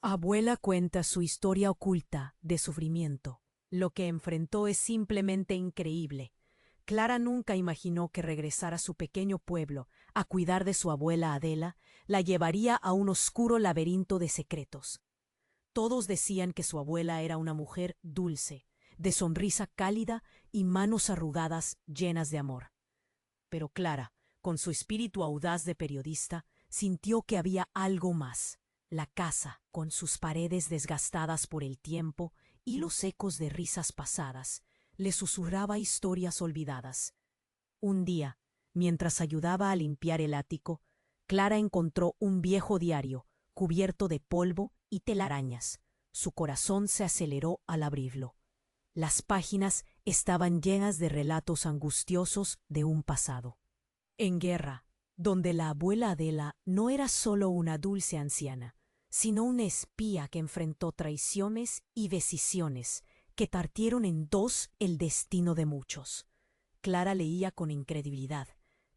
Abuela cuenta su historia oculta de sufrimiento. Lo que enfrentó es simplemente increíble. Clara nunca imaginó que regresar a su pequeño pueblo a cuidar de su abuela Adela la llevaría a un oscuro laberinto de secretos. Todos decían que su abuela era una mujer dulce, de sonrisa cálida y manos arrugadas llenas de amor. Pero Clara, con su espíritu audaz de periodista, sintió que había algo más. La casa, con sus paredes desgastadas por el tiempo y los ecos de risas pasadas, le susurraba historias olvidadas. Un día, mientras ayudaba a limpiar el ático, Clara encontró un viejo diario, cubierto de polvo y telarañas. Su corazón se aceleró al abrirlo. Las páginas estaban llenas de relatos angustiosos de un pasado. En guerra, donde la abuela Adela no era solo una dulce anciana, sino una espía que enfrentó traiciones y decisiones que partieron en dos el destino de muchos. Clara leía con incredulidad,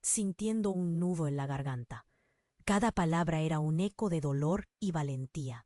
sintiendo un nudo en la garganta. Cada palabra era un eco de dolor y valentía.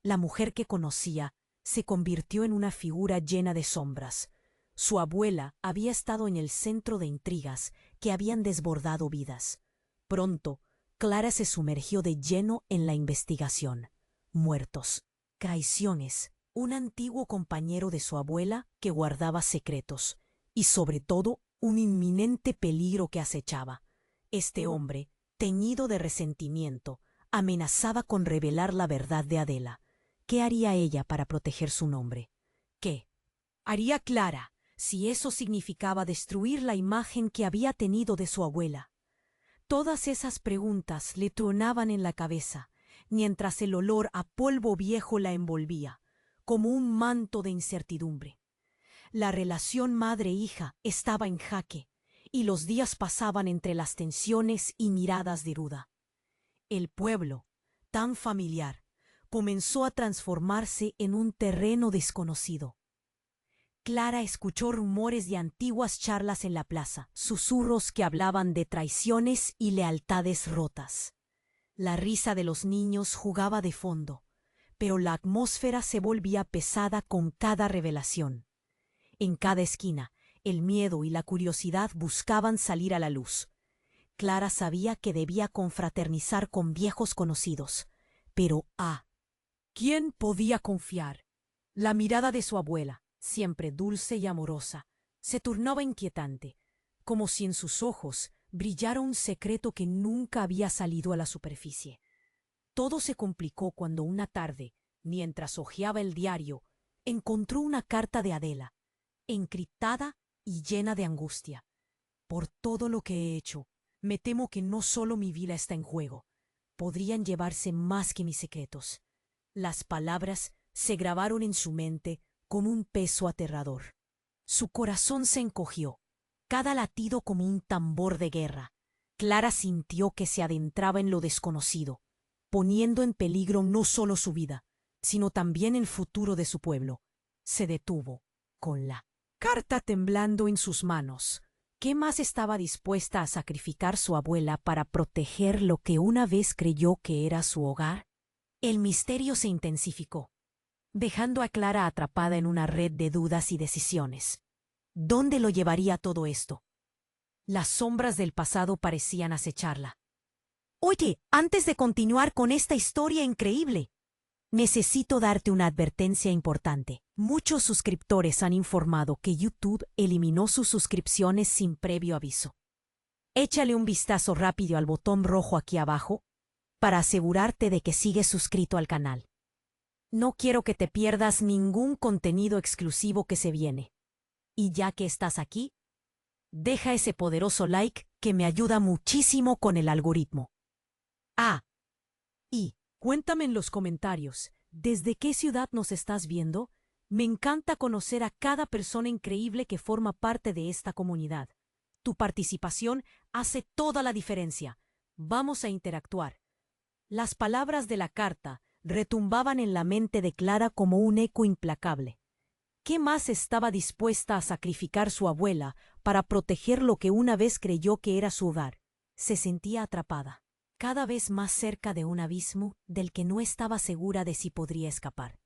La mujer que conocía se convirtió en una figura llena de sombras. Su abuela había estado en el centro de intrigas que habían desbordado vidas. Pronto, Clara se sumergió de lleno en la investigación. Muertos, traiciones, un antiguo compañero de su abuela que guardaba secretos y, sobre todo, un inminente peligro que acechaba. Este hombre, teñido de resentimiento, amenazaba con revelar la verdad de Adela. ¿Qué haría ella para proteger su nombre? ¿Qué haría Clara si eso significaba destruir la imagen que había tenido de su abuela? Todas esas preguntas le tronaban en la cabeza, mientras el olor a polvo viejo la envolvía, como un manto de incertidumbre. La relación madre-hija estaba en jaque, y los días pasaban entre las tensiones y miradas de ruda. El pueblo, tan familiar, comenzó a transformarse en un terreno desconocido. Clara escuchó rumores de antiguas charlas en la plaza, susurros que hablaban de traiciones y lealtades rotas. La risa de los niños jugaba de fondo, pero la atmósfera se volvía pesada con cada revelación. En cada esquina, el miedo y la curiosidad buscaban salir a la luz. Clara sabía que debía confraternizar con viejos conocidos, pero ¿quién podía confiar? La mirada de su abuela, siempre dulce y amorosa, se tornaba inquietante, como si en sus ojos brillara un secreto que nunca había salido a la superficie. Todo se complicó cuando una tarde, mientras hojeaba el diario, encontró una carta de Adela, encriptada y llena de angustia. Por todo lo que he hecho, me temo que no solo mi vida está en juego. Podrían llevarse más que mis secretos. Las palabras se grabaron en su mente con un peso aterrador. Su corazón se encogió, cada latido como un tambor de guerra. Clara sintió que se adentraba en lo desconocido, poniendo en peligro no solo su vida, sino también el futuro de su pueblo. Se detuvo, con la carta temblando en sus manos. ¿Qué más estaba dispuesta a sacrificar su abuela para proteger lo que una vez creyó que era su hogar? El misterio se intensificó, dejando a Clara atrapada en una red de dudas y decisiones. ¿Dónde lo llevaría todo esto? Las sombras del pasado parecían acecharla. Oye, antes de continuar con esta historia increíble, necesito darte una advertencia importante. Muchos suscriptores han informado que YouTube eliminó sus suscripciones sin previo aviso. Échale un vistazo rápido al botón rojo aquí abajo para asegurarte de que sigues suscrito al canal. No quiero que te pierdas ningún contenido exclusivo que se viene. Y ya que estás aquí, deja ese poderoso like que me ayuda muchísimo con el algoritmo. Y cuéntame en los comentarios, ¿desde qué ciudad nos estás viendo? Me encanta conocer a cada persona increíble que forma parte de esta comunidad. Tu participación hace toda la diferencia. Vamos a interactuar. Las palabras de la carta retumbaban en la mente de Clara como un eco implacable. ¿Qué más estaba dispuesta a sacrificar su abuela para proteger lo que una vez creyó que era su hogar? Se sentía atrapada. cada vez más cerca de un abismo del que no estaba segura de si podría escapar.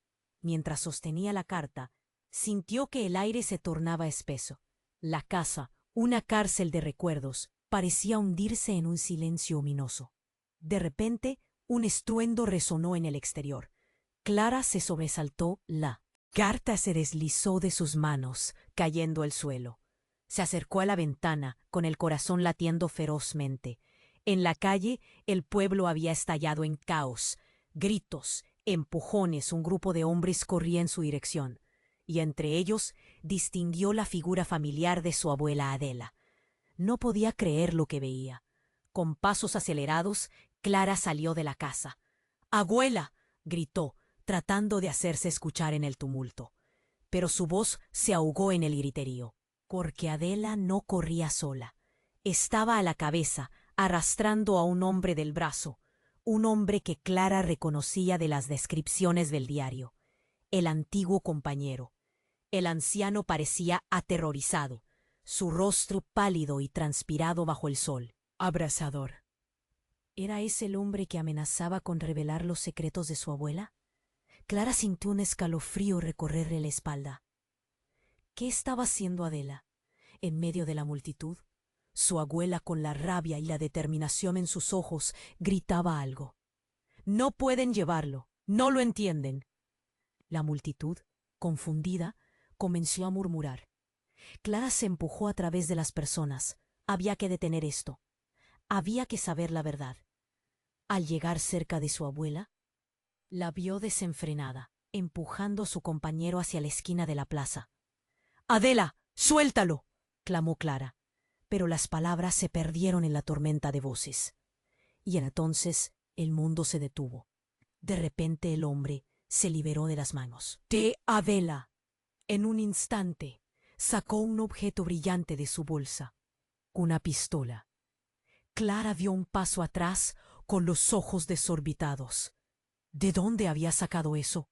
Mientras sostenía la carta, sintió que el aire se tornaba espeso. La casa, una cárcel de recuerdos, parecía hundirse en un silencio ominoso. De repente, un estruendo resonó en el exterior. Clara se sobresaltó. La carta se deslizó de sus manos, cayendo al suelo. Se acercó a la ventana, con el corazón latiendo ferozmente. En la calle, el pueblo había estallado en caos. Gritos, empujones, un grupo de hombres corría en su dirección. Y entre ellos distinguió la figura familiar de su abuela Adela. No podía creer lo que veía. Con pasos acelerados, Clara salió de la casa. ¡Abuela!, gritó, tratando de hacerse escuchar en el tumulto. Pero su voz se ahogó en el griterío, porque Adela no corría sola. Estaba a la cabeza, arrastrando a un hombre del brazo, un hombre que Clara reconocía de las descripciones del diario. El antiguo compañero. El anciano parecía aterrorizado, su rostro pálido y transpirado bajo el sol. Abrasador. ¿Era ese el hombre que amenazaba con revelar los secretos de su abuela? Clara sintió un escalofrío recorrerle la espalda. ¿Qué estaba haciendo Adela? En medio de la multitud, su abuela, con la rabia y la determinación en sus ojos, gritaba algo. «No pueden llevarlo, no lo entienden». La multitud, confundida, comenzó a murmurar. Clara se empujó a través de las personas. Había que detener esto. Había que saber la verdad. Al llegar cerca de su abuela, la vio desenfrenada, empujando a su compañero hacia la esquina de la plaza. «¡Adela, suéltalo!», clamó Clara, pero las palabras se perdieron en la tormenta de voces. Y entonces el mundo se detuvo. De repente el hombre se liberó de las manos de Adela. En un instante sacó un objeto brillante de su bolsa, una pistola. Clara dio un paso atrás con los ojos desorbitados. ¿De dónde había sacado eso?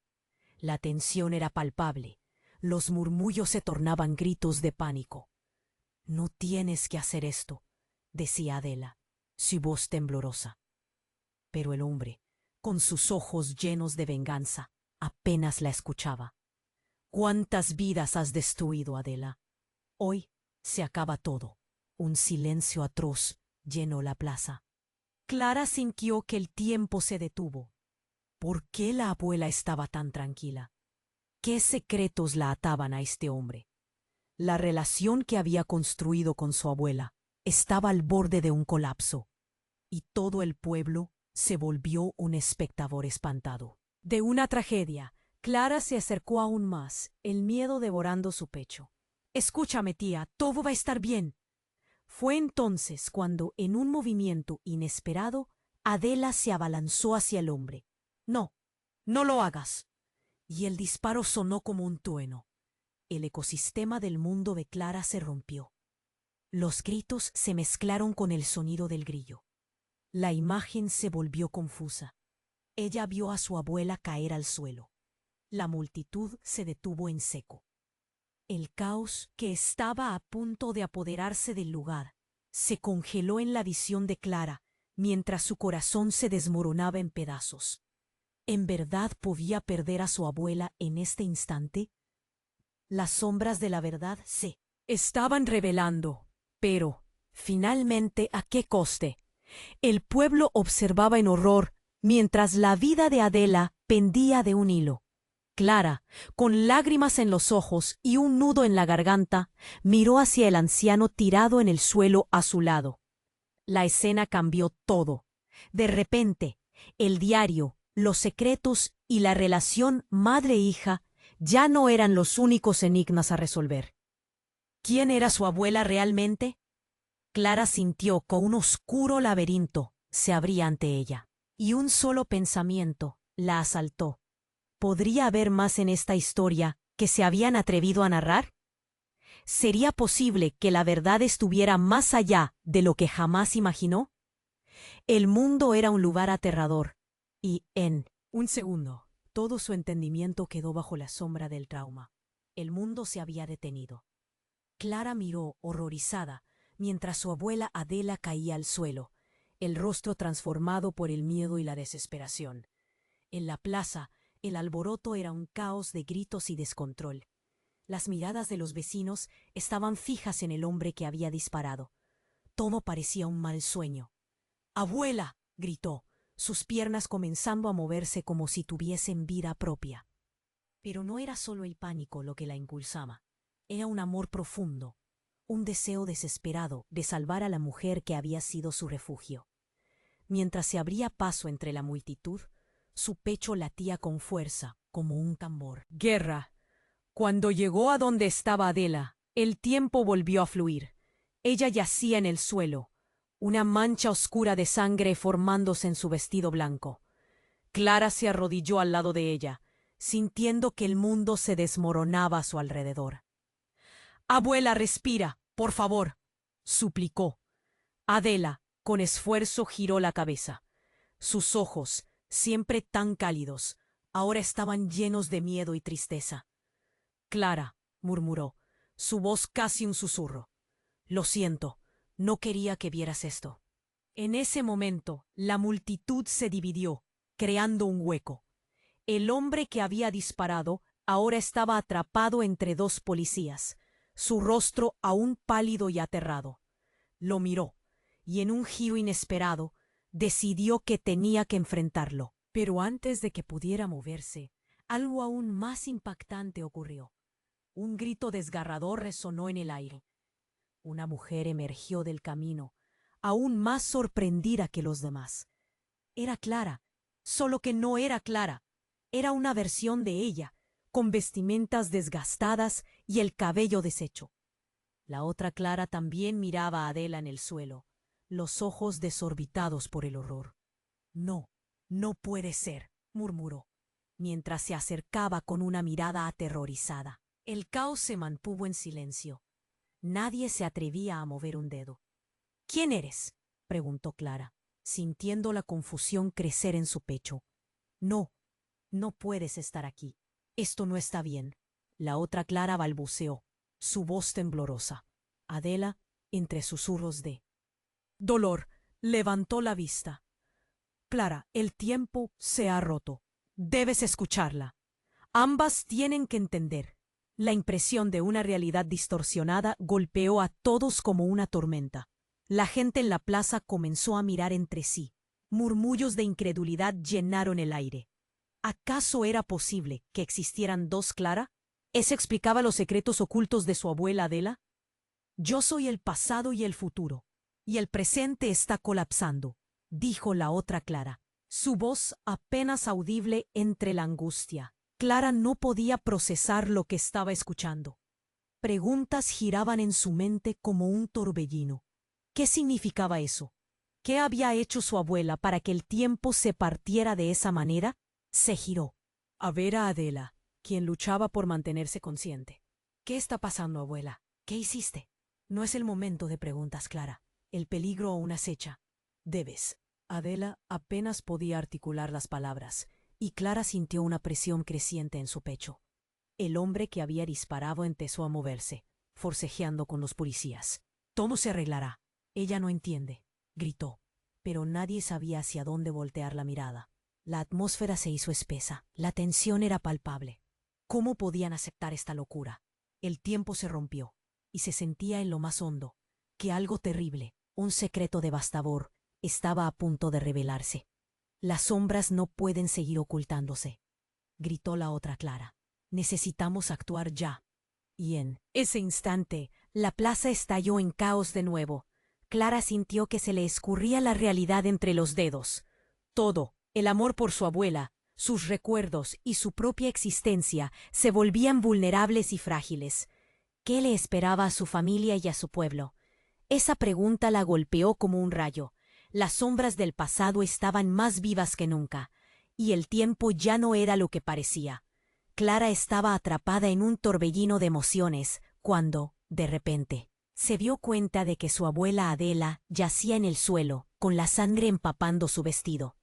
La tensión era palpable. Los murmullos se tornaban gritos de pánico. «No tienes que hacer esto», decía Adela, su voz temblorosa. Pero el hombre, con sus ojos llenos de venganza, apenas la escuchaba. «¿Cuántas vidas has destruido, Adela? Hoy se acaba todo». Un silencio atroz llenó la plaza. Clara sintió que el tiempo se detuvo. ¿Por qué la abuela estaba tan tranquila? ¿Qué secretos la ataban a este hombre? La relación que había construido con su abuela estaba al borde de un colapso, y todo el pueblo se volvió un espectador espantado. De una tragedia, Clara se acercó aún más, el miedo devorando su pecho. «Escúchame, tía, todo va a estar bien». Fue entonces cuando, en un movimiento inesperado, Adela se abalanzó hacia el hombre. «No, no lo hagas». Y el disparo sonó como un trueno. El ecosistema del mundo de Clara se rompió. Los gritos se mezclaron con el sonido del grillo. La imagen se volvió confusa. Ella vio a su abuela caer al suelo. La multitud se detuvo en seco. El caos que estaba a punto de apoderarse del lugar se congeló en la visión de Clara mientras su corazón se desmoronaba en pedazos. ¿En verdad podía perder a su abuela en este instante? Las sombras de la verdad se estaban revelando, pero, finalmente, ¿a qué coste? El pueblo observaba en horror mientras la vida de Adela pendía de un hilo. Clara, con lágrimas en los ojos y un nudo en la garganta, miró hacia el anciano tirado en el suelo a su lado. La escena cambió todo. De repente, el diario, los secretos y la relación madre-hija ya no eran los únicos enigmas a resolver. ¿Quién era su abuela realmente? Clara sintió que un oscuro laberinto se abría ante ella, y un solo pensamiento la asaltó. ¿Podría haber más en esta historia que se habían atrevido a narrar? ¿Sería posible que la verdad estuviera más allá de lo que jamás imaginó? El mundo era un lugar aterrador, y en un segundo, todo su entendimiento quedó bajo la sombra del trauma. El mundo se había detenido. Clara miró, horrorizada, mientras su abuela Adela caía al suelo. el rostro transformado por el miedo y la desesperación. En la plaza, el alboroto era un caos de gritos y descontrol. Las miradas de los vecinos estaban fijas en el hombre que había disparado. Todo parecía un mal sueño. ¡Abuela!, gritó, sus piernas comenzando a moverse como si tuviesen vida propia. Pero no era solo el pánico lo que la impulsaba. Era un amor profundo, un deseo desesperado de salvar a la mujer que había sido su refugio. Mientras se abría paso entre la multitud, su pecho latía con fuerza, como un tambor. Guerra. Cuando llegó a donde estaba Adela, el tiempo volvió a fluir. Ella yacía en el suelo, una mancha oscura de sangre formándose en su vestido blanco. Clara se arrodilló al lado de ella, sintiendo que el mundo se desmoronaba a su alrededor. «Abuela, respira, por favor», suplicó. Adela, con esfuerzo, giró la cabeza. Sus ojos, siempre tan cálidos, ahora estaban llenos de miedo y tristeza. «Clara», murmuró, su voz casi un susurro. «Lo siento, no quería que vieras esto». En ese momento, la multitud se dividió, creando un hueco. El hombre que había disparado ahora estaba atrapado entre dos policías, su rostro aún pálido y aterrado. Lo miró, y en un giro inesperado, decidió que tenía que enfrentarlo. Pero antes de que pudiera moverse, algo aún más impactante ocurrió. Un grito desgarrador resonó en el aire. Una mujer emergió del camino, aún más sorprendida que los demás. Era Clara, solo que no era Clara. Era una versión de ella, con vestimentas desgastadas y el cabello deshecho. La otra Clara también miraba a Adela en el suelo, los ojos desorbitados por el horror. «No, no puede ser», murmuró, mientras se acercaba con una mirada aterrorizada. El caos se mantuvo en silencio. Nadie se atrevía a mover un dedo. «¿Quién eres?», preguntó Clara, sintiendo la confusión crecer en su pecho. «No, no puedes estar aquí. Esto no está bien». La otra Clara balbuceó, su voz temblorosa. Adela, entre susurros de dolor, levantó la vista. «Clara, el tiempo se ha roto. Debes escucharla. Ambas tienen que entender». La impresión de una realidad distorsionada golpeó a todos como una tormenta. La gente en la plaza comenzó a mirar entre sí. Murmullos de incredulidad llenaron el aire. ¿Acaso era posible que existieran dos Clara? ¿Eso explicaba los secretos ocultos de su abuela Adela? «Yo soy el pasado y el futuro, y el presente está colapsando», dijo la otra Clara, su voz apenas audible entre la angustia. Clara no podía procesar lo que estaba escuchando. Preguntas giraban en su mente como un torbellino. ¿Qué significaba eso? ¿Qué había hecho su abuela para que el tiempo se partiera de esa manera? Se giró a ver a Adela, quien luchaba por mantenerse consciente. «¿Qué está pasando, abuela? ¿Qué hiciste?» «No es el momento de preguntas, Clara. El peligro aún acecha. Debes». Adela apenas podía articular las palabras, y Clara sintió una presión creciente en su pecho. El hombre que había disparado empezó a moverse, forcejeando con los policías. «Todo se arreglará. Ella no entiende», gritó, pero nadie sabía hacia dónde voltear la mirada. La atmósfera se hizo espesa, la tensión era palpable. ¿Cómo podían aceptar esta locura? El tiempo se rompió, y se sentía en lo más hondo que algo terrible, un secreto devastador, estaba a punto de revelarse. «Las sombras no pueden seguir ocultándose», gritó la otra Clara. «Necesitamos actuar ya». Y en ese instante, la plaza estalló en caos de nuevo. Clara sintió que se le escurría la realidad entre los dedos. Todo, el amor por su abuela, sus recuerdos y su propia existencia, se volvían vulnerables y frágiles. ¿Qué le esperaba a su familia y a su pueblo? Esa pregunta la golpeó como un rayo. Las sombras del pasado estaban más vivas que nunca, y el tiempo ya no era lo que parecía. Clara estaba atrapada en un torbellino de emociones cuando, de repente, se dio cuenta de que su abuela Adela yacía en el suelo, con la sangre empapando su vestido.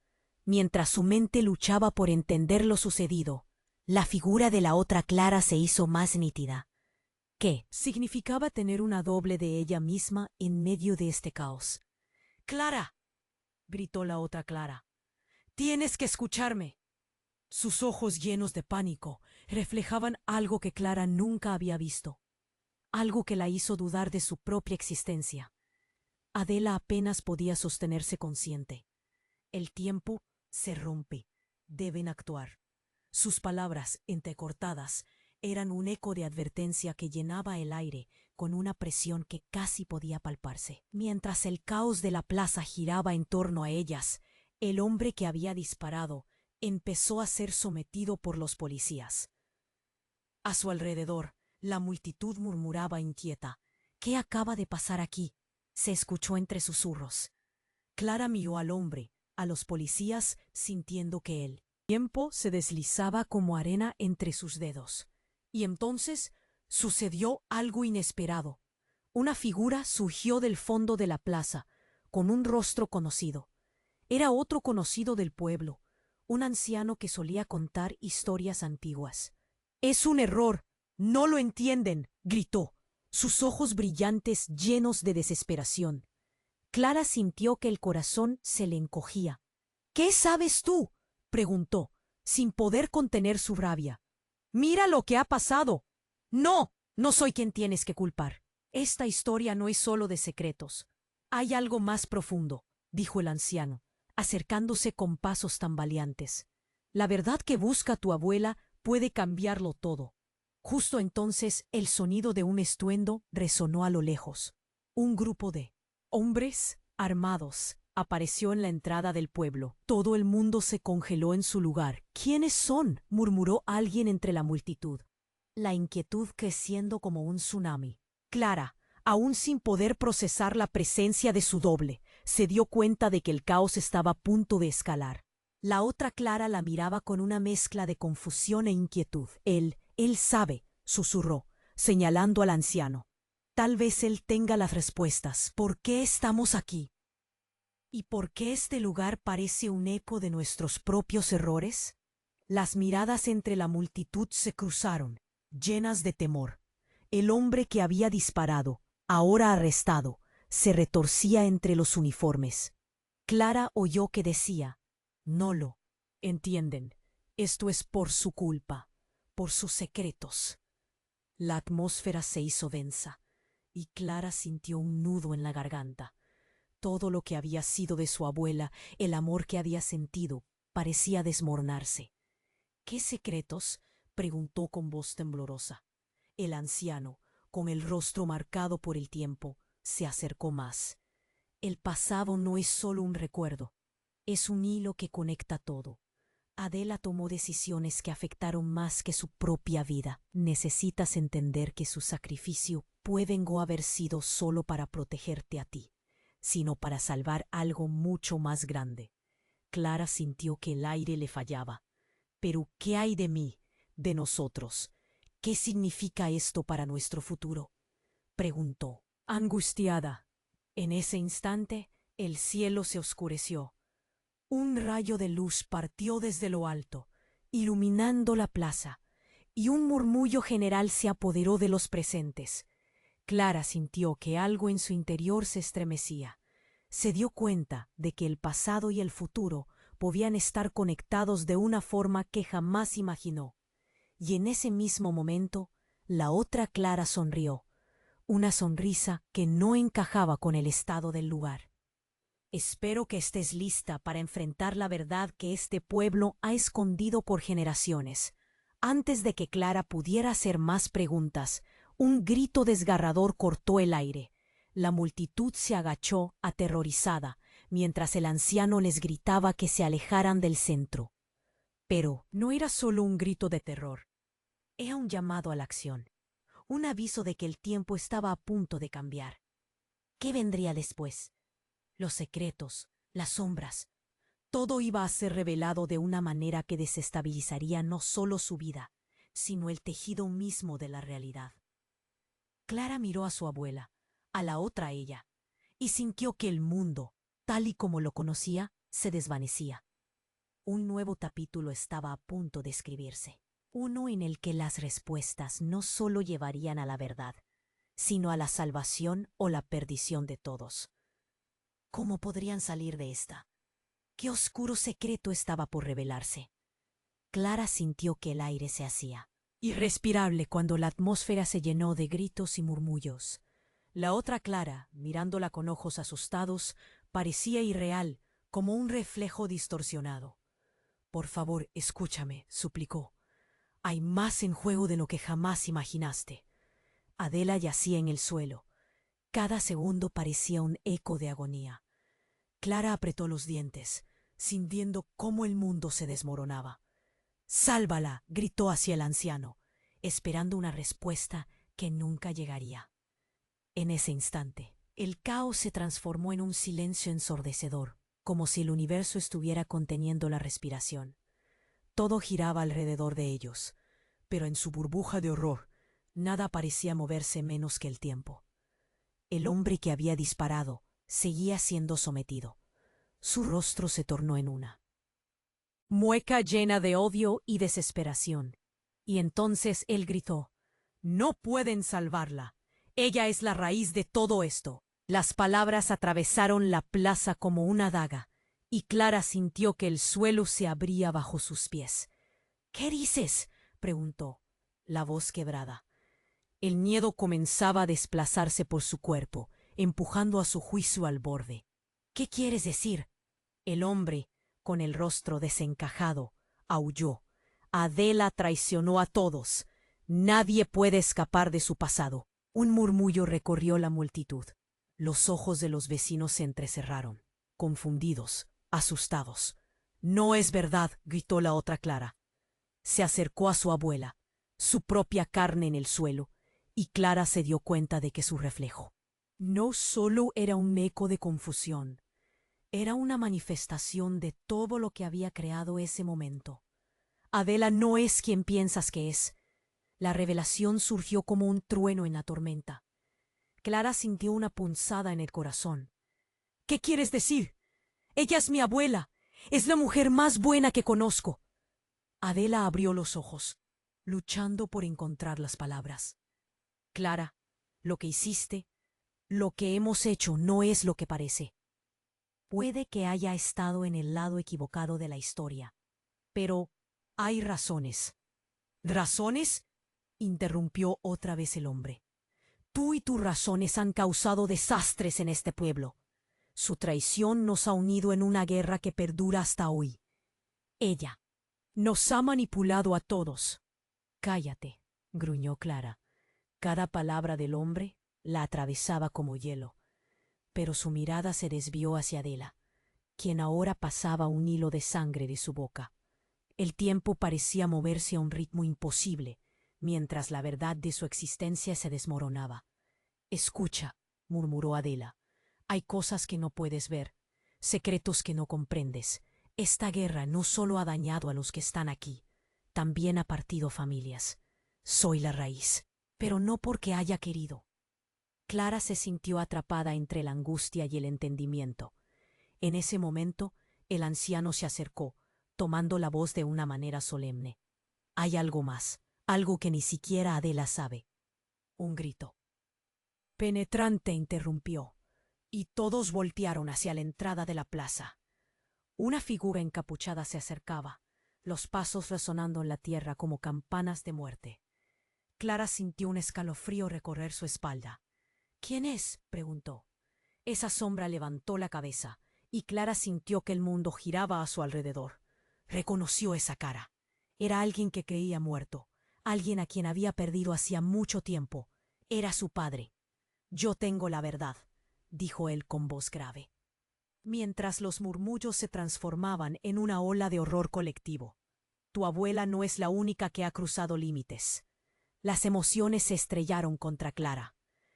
Mientras su mente luchaba por entender lo sucedido, la figura de la otra Clara se hizo más nítida. ¿Qué significaba tener una doble de ella misma en medio de este caos? «Clara», gritó la otra Clara. Tienes que escucharme. Sus ojos llenos de pánico reflejaban algo que Clara nunca había visto, algo que la hizo dudar de su propia existencia. Adela apenas podía sostenerse consciente. El tiempo se rompe. Deben actuar. Sus palabras, entrecortadas, eran un eco de advertencia que llenaba el aire con una presión que casi podía palparse. Mientras el caos de la plaza giraba en torno a ellas, el hombre que había disparado empezó a ser sometido por los policías. A su alrededor, la multitud murmuraba inquieta. ¿Qué acaba de pasar aquí?, se escuchó entre susurros. Clara miró al hombre, a los policías, sintiendo que el tiempo se deslizaba como arena entre sus dedos. Y entonces sucedió algo inesperado. Una figura surgió del fondo de la plaza, con un rostro conocido. Era otro conocido del pueblo, un anciano que solía contar historias antiguas. «Es un error. No lo entienden», gritó, sus ojos brillantes llenos de desesperación. Clara sintió que el corazón se le encogía. «¿Qué sabes tú?», preguntó, sin poder contener su rabia. «Mira lo que ha pasado». «No, no soy quien tienes que culpar. Esta historia no es solo de secretos. Hay algo más profundo», dijo el anciano, acercándose con pasos tambaleantes. «La verdad que busca tu abuela puede cambiarlo todo». Justo entonces el sonido de un estruendo resonó a lo lejos. Un grupo de hombres armados apareció en la entrada del pueblo. Todo el mundo se congeló en su lugar. «¿Quiénes son?», murmuró alguien entre la multitud. La inquietud creciendo como un tsunami. Clara, aún sin poder procesar la presencia de su doble, se dio cuenta de que el caos estaba a punto de escalar. La otra Clara la miraba con una mezcla de confusión e inquietud. Él sabe», susurró, señalando al anciano. «Tal vez él tenga las respuestas. ¿Por qué estamos aquí? ¿Y por qué este lugar parece un eco de nuestros propios errores?». Las miradas entre la multitud se cruzaron, llenas de temor. El hombre que había disparado, ahora arrestado, se retorcía entre los uniformes. Clara oyó que decía: «No lo entienden. Esto es por su culpa, por sus secretos». La atmósfera se hizo densa, y Clara sintió un nudo en la garganta. Todo lo que había sido de su abuela, el amor que había sentido, parecía desmoronarse. «¿Qué secretos?», preguntó con voz temblorosa. El anciano, con el rostro marcado por el tiempo, se acercó más. «El pasado no es solo un recuerdo, es un hilo que conecta todo. Adela tomó decisiones que afectaron más que su propia vida. Necesitas entender que su sacrificio puede no haber sido solo para protegerte a ti, sino para salvar algo mucho más grande». Clara sintió que el aire le fallaba. «¿Pero qué hay de mí, de nosotros? ¿Qué significa esto para nuestro futuro?», preguntó, angustiada. En ese instante, el cielo se oscureció. Un rayo de luz partió desde lo alto, iluminando la plaza, y un murmullo general se apoderó de los presentes. Clara sintió que algo en su interior se estremecía. Se dio cuenta de que el pasado y el futuro podían estar conectados de una forma que jamás imaginó. Y en ese mismo momento, la otra Clara sonrió, una sonrisa que no encajaba con el estado del lugar. «Espero que estés lista para enfrentar la verdad que este pueblo ha escondido por generaciones». Antes de que Clara pudiera hacer más preguntas, un grito desgarrador cortó el aire. La multitud se agachó, aterrorizada, mientras el anciano les gritaba que se alejaran del centro. Pero no era solo un grito de terror. Era un llamado a la acción, un aviso de que el tiempo estaba a punto de cambiar. ¿Qué vendría después? Los secretos, las sombras. Todo iba a ser revelado de una manera que desestabilizaría no solo su vida, sino el tejido mismo de la realidad. Clara miró a su abuela, a la otra ella, y sintió que el mundo, tal y como lo conocía, se desvanecía. Un nuevo capítulo estaba a punto de escribirse, uno en el que las respuestas no solo llevarían a la verdad, sino a la salvación o la perdición de todos. ¿Cómo podrían salir de esta? ¿Qué oscuro secreto estaba por revelarse? Clara sintió que el aire se hacía irrespirable cuando la atmósfera se llenó de gritos y murmullos. La otra Clara, mirándola con ojos asustados, parecía irreal, como un reflejo distorsionado. «Por favor, escúchame», suplicó. «Hay más en juego de lo que jamás imaginaste». Adela yacía en el suelo. Cada segundo parecía un eco de agonía. Clara apretó los dientes, sintiendo cómo el mundo se desmoronaba. «¡Sálvala!», gritó hacia el anciano, esperando una respuesta que nunca llegaría. En ese instante, el caos se transformó en un silencio ensordecedor, como si el universo estuviera conteniendo la respiración. Todo giraba alrededor de ellos, pero en su burbuja de horror, nada parecía moverse menos que el tiempo. El hombre que había disparado seguía siendo sometido. Su rostro se tornó en una mueca llena de odio y desesperación. Y entonces él gritó: «No pueden salvarla. Ella es la raíz de todo esto». Las palabras atravesaron la plaza como una daga, y Clara sintió que el suelo se abría bajo sus pies. «¿Qué dices?», preguntó, la voz quebrada. El miedo comenzaba a desplazarse por su cuerpo, empujando a su juicio al borde. «¿Qué quieres decir?». El hombre, con el rostro desencajado, aulló: «Adela traicionó a todos. Nadie puede escapar de su pasado». Un murmullo recorrió la multitud. Los ojos de los vecinos se entrecerraron, confundidos, asustados. «No es verdad», gritó la otra Clara. Se acercó a su abuela, su propia carne en el suelo, y Clara se dio cuenta de que su reflejo no solo era un eco de confusión, era una manifestación de todo lo que había creado ese momento. «Adela no es quien piensas que es». La revelación surgió como un trueno en la tormenta. Clara sintió una punzada en el corazón. «¿Qué quieres decir? Ella es mi abuela. Es la mujer más buena que conozco». Adela abrió los ojos, luchando por encontrar las palabras. «Clara, lo que hiciste, lo que hemos hecho no es lo que parece. Puede que haya estado en el lado equivocado de la historia, pero hay razones». «¿Razones?», interrumpió otra vez el hombre. «Tú y tus razones han causado desastres en este pueblo. Su traición nos ha unido en una guerra que perdura hasta hoy. Ella nos ha manipulado a todos». «Cállate», gruñó Clara. Cada palabra del hombre la atravesaba como hielo, pero su mirada se desvió hacia Adela, quien ahora pasaba un hilo de sangre de su boca. El tiempo parecía moverse a un ritmo imposible, mientras la verdad de su existencia se desmoronaba. «Escucha», murmuró Adela. «Hay cosas que no puedes ver, secretos que no comprendes. Esta guerra no solo ha dañado a los que están aquí, también ha partido familias. Soy la raíz, pero no porque haya querido». Clara se sintió atrapada entre la angustia y el entendimiento. En ese momento, el anciano se acercó, tomando la voz de una manera solemne. «Hay algo más, algo que ni siquiera Adela sabe». Un grito penetrante interrumpió, y todos voltearon hacia la entrada de la plaza. Una figura encapuchada se acercaba, los pasos resonando en la tierra como campanas de muerte. Clara sintió un escalofrío recorrer su espalda. «¿Quién es?», preguntó. Esa sombra levantó la cabeza, y Clara sintió que el mundo giraba a su alrededor. Reconoció esa cara. Era alguien que creía muerto, alguien a quien había perdido hacía mucho tiempo. Era su padre. «Yo tengo la verdad», dijo él con voz grave, mientras los murmullos se transformaban en una ola de horror colectivo. «Tu abuela no es la única que ha cruzado límites». Las emociones se estrellaron contra Clara.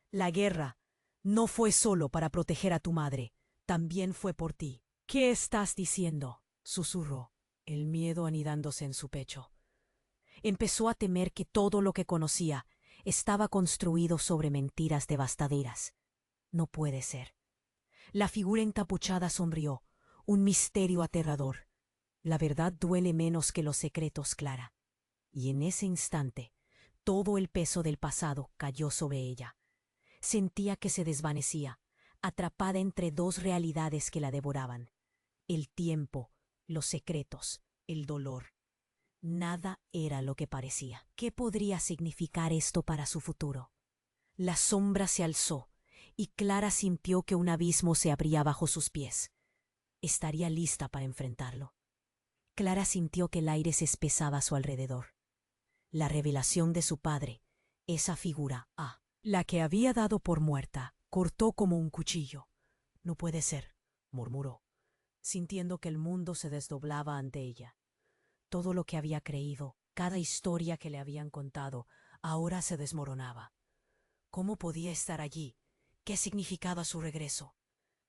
«La guerra no fue solo para proteger a tu madre, también fue por ti». «¿Qué estás diciendo?», susurró, el miedo anidándose en su pecho. Empezó a temer que todo lo que conocía estaba construido sobre mentiras devastadoras. «No puede ser». La figura encapuchada sonrió, un misterio aterrador. «La verdad duele menos que los secretos, Clara». Y en ese instante, todo el peso del pasado cayó sobre ella. Sentía que se desvanecía, atrapada entre dos realidades que la devoraban. el tiempo, los secretos, el dolor. Nada era lo que parecía. ¿Qué podría significar esto para su futuro? La sombra se alzó, y Clara sintió que un abismo se abría bajo sus pies. Estaría lista para enfrentarlo. Clara sintió que el aire se espesaba a su alrededor. La revelación de su padre, esa figura la que había dado por muerta, cortó como un cuchillo. No puede ser, murmuró, sintiendo que el mundo se desdoblaba ante ella. Todo lo que había creído, cada historia que le habían contado, ahora se desmoronaba. ¿Cómo podía estar allí? ¿Qué significaba su regreso?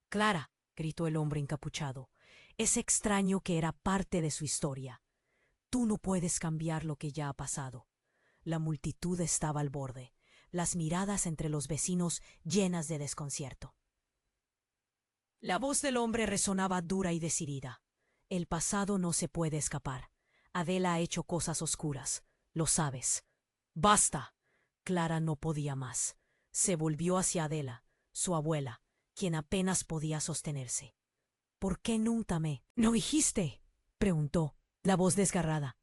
Clara, gritó el hombre encapuchado, es extraño que era parte de su historia. Tú no puedes cambiar lo que ya ha pasado. La multitud estaba al borde, las miradas entre los vecinos llenas de desconcierto. La voz del hombre resonaba dura y decidida. El pasado no se puede escapar. Adela ha hecho cosas oscuras, lo sabes. ¡Basta! Clara no podía más. Se volvió hacia Adela, su abuela, quien apenas podía sostenerse. ¿Por qué nunca no dijiste? Preguntó, la voz desgarrada.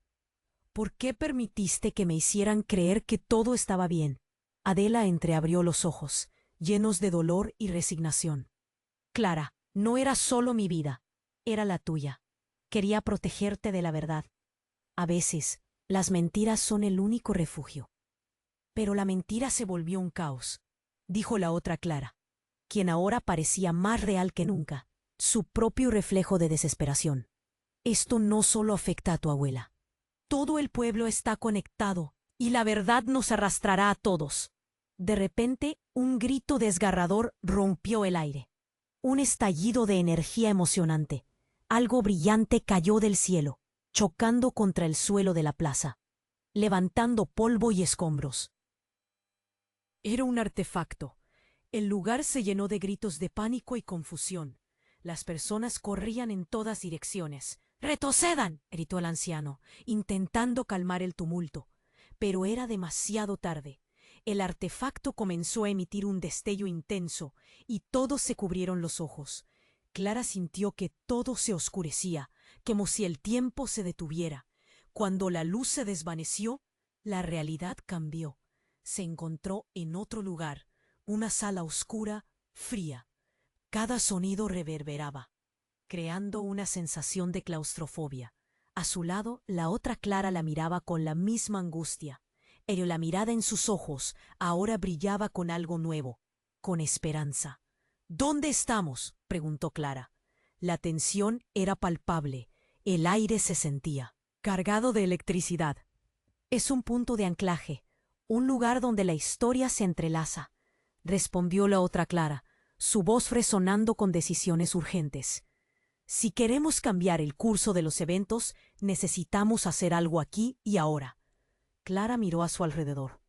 ¿Por qué permitiste que me hicieran creer que todo estaba bien? Adela entreabrió los ojos, llenos de dolor y resignación. Clara, no era solo mi vida, era la tuya. Quería protegerte de la verdad. A veces, las mentiras son el único refugio. Pero la mentira se volvió un caos, dijo la otra Clara, quien ahora parecía más real que nunca, su propio reflejo de desesperación. Esto no solo afecta a tu abuela. Todo el pueblo está conectado y la verdad nos arrastrará a todos. De repente, un grito desgarrador rompió el aire. Un estallido de energía emocionante. Algo brillante cayó del cielo, chocando contra el suelo de la plaza, levantando polvo y escombros. Era un artefacto. El lugar se llenó de gritos de pánico y confusión. Las personas corrían en todas direcciones. ¡Retrocedan!, gritó el anciano, intentando calmar el tumulto. Pero era demasiado tarde. El artefacto comenzó a emitir un destello intenso, y todos se cubrieron los ojos. Clara sintió que todo se oscurecía, como si el tiempo se detuviera. Cuando la luz se desvaneció, la realidad cambió. Se encontró en otro lugar, una sala oscura, fría. Cada sonido reverberaba, creando una sensación de claustrofobia. A su lado, la otra Clara la miraba con la misma angustia, pero la mirada en sus ojos ahora brillaba con algo nuevo, con esperanza. ¿Dónde estamos?, preguntó Clara. La tensión era palpable, el aire se sentía cargado de electricidad. Es un punto de anclaje, un lugar donde la historia se entrelaza, respondió la otra Clara, su voz resonando con decisiones urgentes. Si queremos cambiar el curso de los eventos, necesitamos hacer algo aquí y ahora. Clara miró a su alrededor.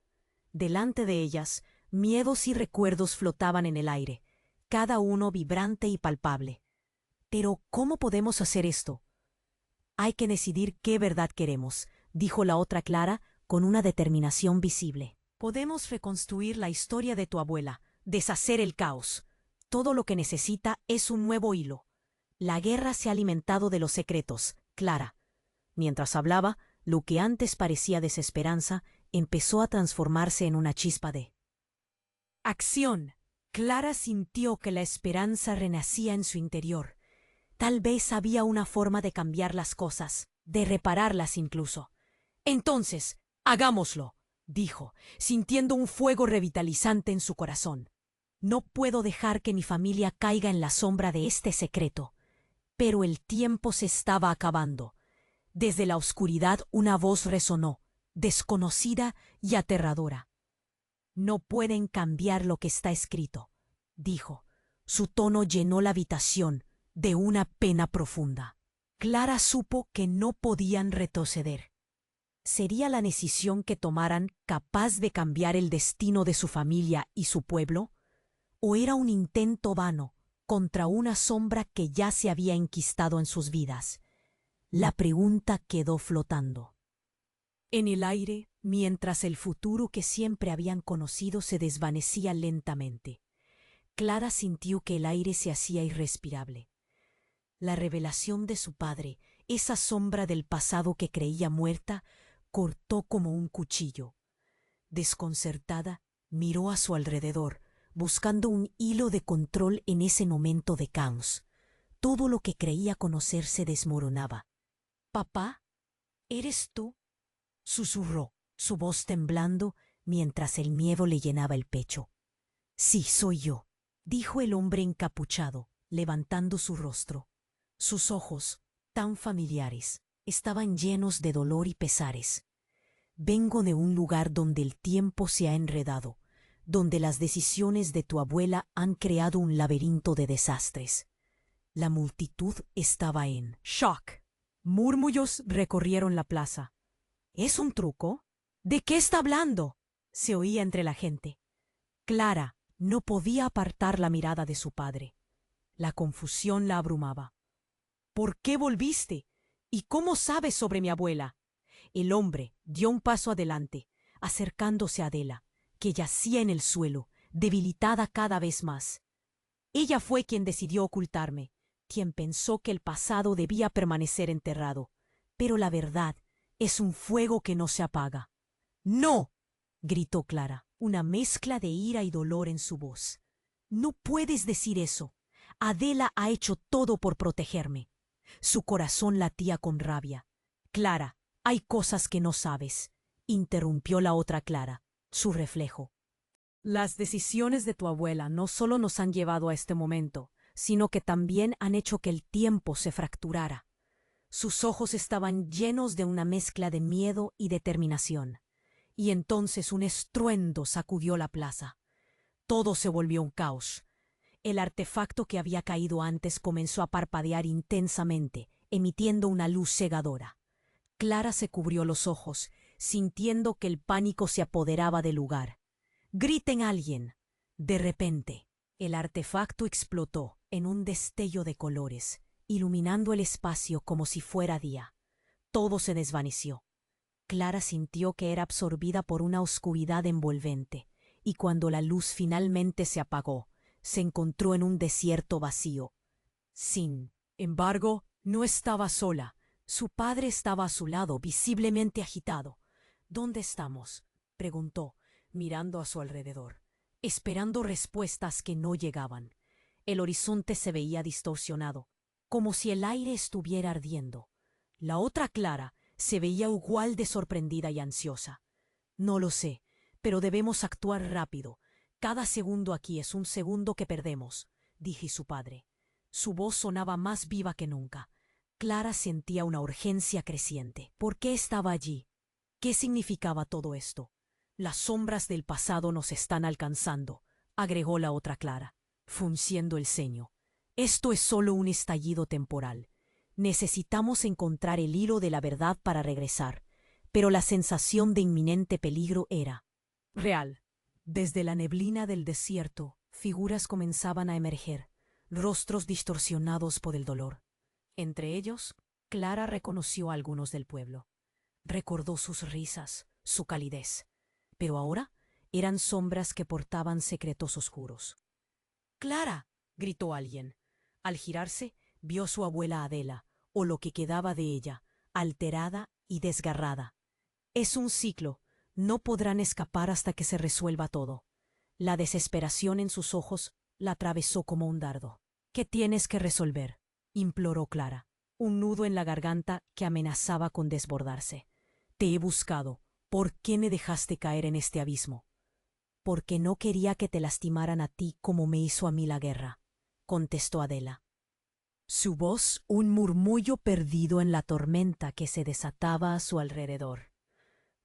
Delante de ellas, miedos y recuerdos flotaban en el aire, cada uno vibrante y palpable. Pero, ¿cómo podemos hacer esto? Hay que decidir qué verdad queremos, dijo la otra Clara con una determinación visible. Podemos reconstruir la historia de tu abuela, deshacer el caos. Todo lo que necesita es un nuevo hilo. La guerra se ha alimentado de los secretos, Clara. Mientras hablaba, lo que antes parecía desesperanza empezó a transformarse en una chispa de acción. Clara sintió que la esperanza renacía en su interior. Tal vez había una forma de cambiar las cosas, de repararlas incluso. Entonces, hagámoslo, dijo, sintiendo un fuego revitalizante en su corazón. No puedo dejar que mi familia caiga en la sombra de este secreto. Pero el tiempo se estaba acabando. Desde la oscuridad una voz resonó, desconocida y aterradora. No pueden cambiar lo que está escrito, dijo. Su tono llenó la habitación de una pena profunda. Clara supo que no podían retroceder. ¿Sería la decisión que tomaran capaz de cambiar el destino de su familia y su pueblo? ¿O era un intento vano contra una sombra que ya se había enquistado en sus vidas? La pregunta quedó flotando en el aire mientras el futuro que siempre habían conocido se desvanecía lentamente. Clara sintió que el aire se hacía irrespirable. La revelación de su padre, esa sombra del pasado que creía muerta, cortó como un cuchillo. Desconcertada, miró a su alrededor, buscando un hilo de control en ese momento de caos. Todo lo que creía conocer se desmoronaba. «Papá, ¿eres tú?», susurró, su voz temblando mientras el miedo le llenaba el pecho. «Sí, soy yo», dijo el hombre encapuchado, levantando su rostro. Sus ojos, tan familiares, estaban llenos de dolor y pesares. «Vengo de un lugar donde el tiempo se ha enredado, donde las decisiones de tu abuela han creado un laberinto de desastres». La multitud estaba en shock. Murmullos recorrieron la plaza. «¿Es un truco? ¿De qué está hablando?», se oía entre la gente. Clara no podía apartar la mirada de su padre. La confusión la abrumaba. «¿Por qué volviste? ¿Y cómo sabes sobre mi abuela?». El hombre dio un paso adelante, acercándose a Adela, que yacía en el suelo, debilitada cada vez más. «Ella fue quien decidió ocultarme, quien pensó que el pasado debía permanecer enterrado. Pero la verdad es un fuego que no se apaga». «¡No!», gritó Clara, una mezcla de ira y dolor en su voz. «No puedes decir eso. Adela ha hecho todo por protegerme». Su corazón latía con rabia. «Clara, hay cosas que no sabes», interrumpió la otra Clara, su reflejo. «Las decisiones de tu abuela no solo nos han llevado a este momento, sino que también han hecho que el tiempo se fracturara». Sus ojos estaban llenos de una mezcla de miedo y determinación. Y entonces un estruendo sacudió la plaza. Todo se volvió un caos. El artefacto que había caído antes comenzó a parpadear intensamente, emitiendo una luz cegadora. Clara se cubrió los ojos, sintiendo que el pánico se apoderaba del lugar. «¡Griten alguien!». De repente, el artefacto explotó en un destello de colores, iluminando el espacio como si fuera día. Todo se desvaneció. Clara sintió que era absorbida por una oscuridad envolvente, y cuando la luz finalmente se apagó, se encontró en un desierto vacío. Sin embargo, no estaba sola. Su padre estaba a su lado, visiblemente agitado. «¿Dónde estamos?», preguntó, mirando a su alrededor, esperando respuestas que no llegaban. El horizonte se veía distorsionado, como si el aire estuviera ardiendo. La otra Clara se veía igual de sorprendida y ansiosa. «No lo sé, pero debemos actuar rápido. Cada segundo aquí es un segundo que perdemos», dijo su padre. Su voz sonaba más viva que nunca. Clara sentía una urgencia creciente. ¿Por qué estaba allí? ¿Qué significaba todo esto? «Las sombras del pasado nos están alcanzando», agregó la otra Clara, frunciendo el ceño. «Esto es solo un estallido temporal. Necesitamos encontrar el hilo de la verdad para regresar». Pero la sensación de inminente peligro era real. Desde la neblina del desierto, figuras comenzaban a emerger, rostros distorsionados por el dolor. Entre ellos, Clara reconoció a algunos del pueblo. Recordó sus risas, su calidez. Pero ahora eran sombras que portaban secretos oscuros. «¡Clara!», gritó alguien. Al girarse, vio a su abuela Adela, o lo que quedaba de ella, alterada y desgarrada. «Es un ciclo. No podrán escapar hasta que se resuelva todo». La desesperación en sus ojos la atravesó como un dardo. «¿Qué tienes que resolver?», imploró Clara, un nudo en la garganta que amenazaba con desbordarse. «Te he buscado. ¿Por qué me dejaste caer en este abismo?». «Porque no quería que te lastimaran a ti como me hizo a mí la guerra», contestó Adela. Su voz un murmullo perdido en la tormenta que se desataba a su alrededor.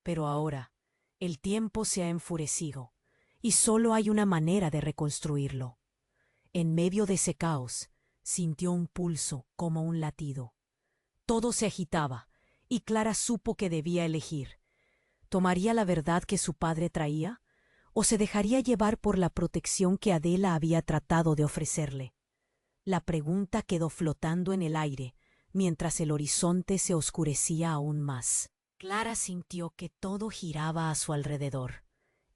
«Pero ahora el tiempo se ha enfurecido y solo hay una manera de reconstruirlo». En medio de ese caos, sintió un pulso como un latido. Todo se agitaba y Clara supo que debía elegir. ¿Tomaría la verdad que su padre traía o se dejaría llevar por la protección que Adela había tratado de ofrecerle? La pregunta quedó flotando en el aire mientras el horizonte se oscurecía aún más. Clara sintió que todo giraba a su alrededor.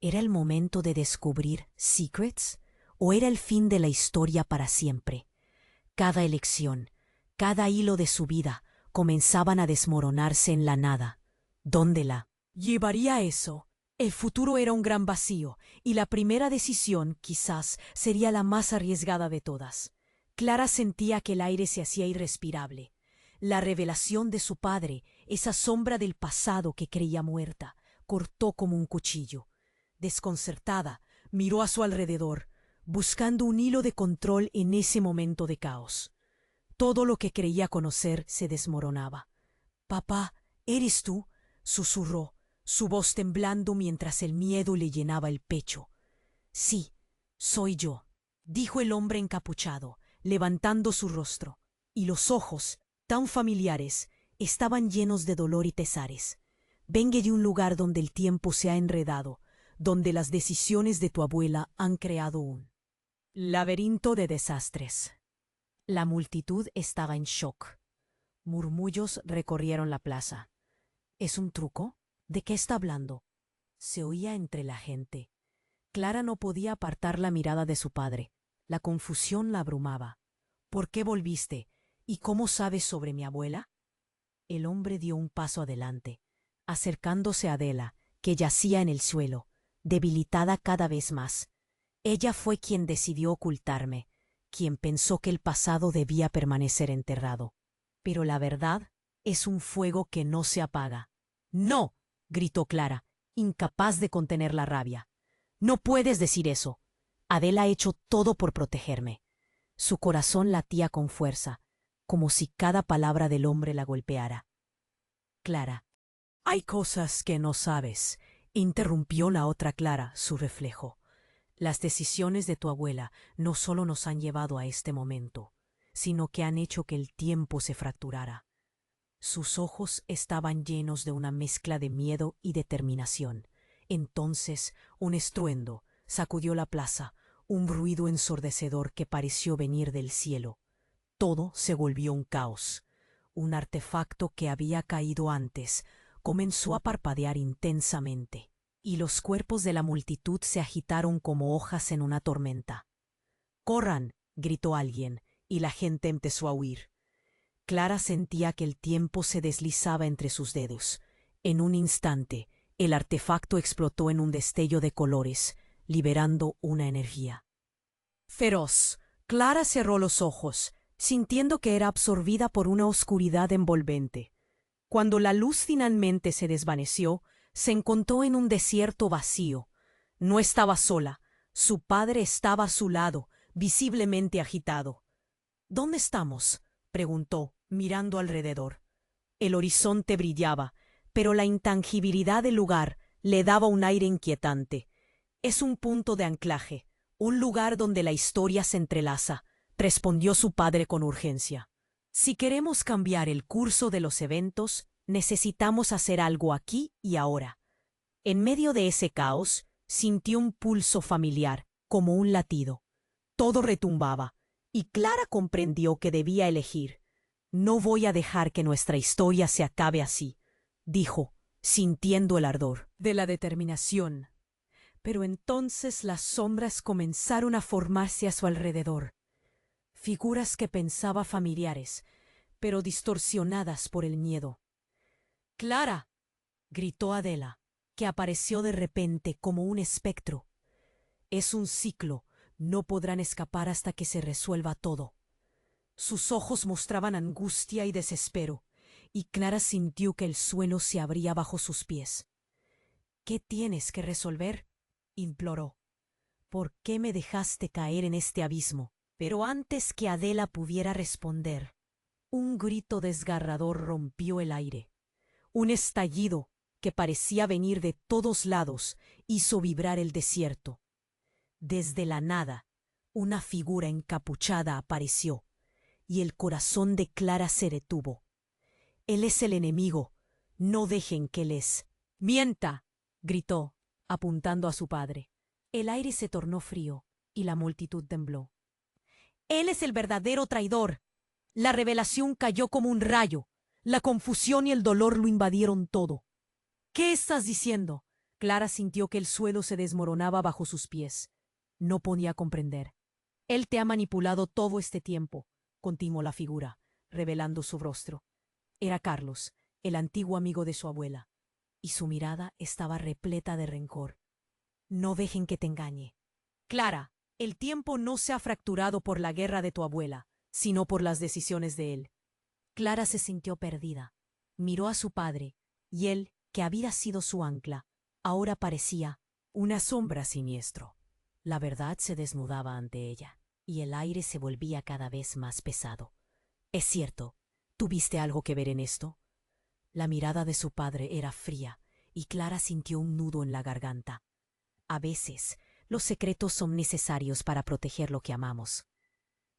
¿Era el momento de descubrir Secrets o era el fin de la historia para siempre? Cada elección, Cada hilo de su vida comenzaban a desmoronarse en la nada. ¿Dónde la llevaría eso? El futuro era un gran vacío, y la primera decisión, quizás, sería la más arriesgada de todas. Clara sentía que el aire se hacía irrespirable. La revelación de su padre, esa sombra del pasado que creía muerta, cortó como un cuchillo. Desconcertada, miró a su alrededor, buscando un hilo de control en ese momento de caos. Todo lo que creía conocer se desmoronaba. «Papá, ¿eres tú?», susurró, su voz temblando mientras el miedo le llenaba el pecho. «Sí, soy yo», dijo el hombre encapuchado, levantando su rostro, y los ojos, tan familiares, estaban llenos de dolor y pesares. «Vengo de un lugar donde el tiempo se ha enredado, donde las decisiones de tu abuela han creado un laberinto de desastres». La multitud estaba en shock. Murmullos recorrieron la plaza. «¿Es un truco? ¿De qué está hablando?», se oía entre la gente. Clara no podía apartar la mirada de su padre. La confusión la abrumaba. «¿Por qué volviste? ¿Y cómo sabes sobre mi abuela?». El hombre dio un paso adelante, acercándose a Adela, que yacía en el suelo, debilitada cada vez más. «Ella fue quien decidió ocultarme, quien pensó que el pasado debía permanecer enterrado. Pero la verdad es un fuego que no se apaga». «¡No!», gritó Clara, incapaz de contener la rabia. «No puedes decir eso. Adela ha hecho todo por protegerme». Su corazón latía con fuerza, como si cada palabra del hombre la golpeara. «Clara, hay cosas que no sabes», interrumpió la otra Clara, su reflejo. «Las decisiones de tu abuela no solo nos han llevado a este momento, sino que han hecho que el tiempo se fracturara». Sus ojos estaban llenos de una mezcla de miedo y determinación. Entonces un estruendo sacudió la plaza, un ruido ensordecedor que pareció venir del cielo. Todo se volvió un caos. Un artefacto que había caído antes comenzó a parpadear intensamente, y los cuerpos de la multitud se agitaron como hojas en una tormenta. «¡Corran!», gritó alguien, y la gente empezó a huir. Clara sentía que el tiempo se deslizaba entre sus dedos. En un instante, el artefacto explotó en un destello de colores, liberando una energía feroz. Clara cerró los ojos, sintiendo que era absorbida por una oscuridad envolvente. Cuando la luz finalmente se desvaneció, se encontró en un desierto vacío. No estaba sola. Su padre estaba a su lado, visiblemente agitado. «¿Dónde estamos?», preguntó, mirando alrededor. El horizonte brillaba, pero la intangibilidad del lugar le daba un aire inquietante. «Es un punto de anclaje, un lugar donde la historia se entrelaza», respondió su padre con urgencia. «Si queremos cambiar el curso de los eventos, necesitamos hacer algo aquí y ahora». En medio de ese caos, sintió un pulso familiar, como un latido. Todo retumbaba, y Clara comprendió que debía elegir. «No voy a dejar que nuestra historia se acabe así», dijo, sintiendo el ardor de la determinación. Pero entonces las sombras comenzaron a formarse a su alrededor. Figuras que pensaba familiares, pero distorsionadas por el miedo. «¡Clara!», gritó Adela, que apareció de repente como un espectro. «Es un ciclo, no podrán escapar hasta que se resuelva todo». Sus ojos mostraban angustia y desespero, y Clara sintió que el suelo se abría bajo sus pies. «¿Qué tienes que resolver?», imploró. «¿Por qué me dejaste caer en este abismo?». Pero antes que Adela pudiera responder, un grito desgarrador rompió el aire. Un estallido que parecía venir de todos lados hizo vibrar el desierto. Desde la nada, una figura encapuchada apareció, y el corazón de Clara se detuvo. «Él es el enemigo. No dejen que les mienta», gritó, apuntando a su padre. El aire se tornó frío, y la multitud tembló. «Él es el verdadero traidor». La revelación cayó como un rayo. La confusión y el dolor lo invadieron todo. «¿Qué estás diciendo?». Clara sintió que el suelo se desmoronaba bajo sus pies. No podía comprender. «Él te ha manipulado todo este tiempo», continuó la figura, revelando su rostro. Era Carlos, el antiguo amigo de su abuela, y su mirada estaba repleta de rencor. No dejen que te engañe. Clara, el tiempo no se ha fracturado por la guerra de tu abuela, sino por las decisiones de él. Clara se sintió perdida. Miró a su padre, y él, que había sido su ancla, ahora parecía una sombra siniestro. La verdad se desnudaba ante ella, y el aire se volvía cada vez más pesado. «Es cierto, ¿tuviste algo que ver en esto?» La mirada de su padre era fría, y Clara sintió un nudo en la garganta. A veces, los secretos son necesarios para proteger lo que amamos.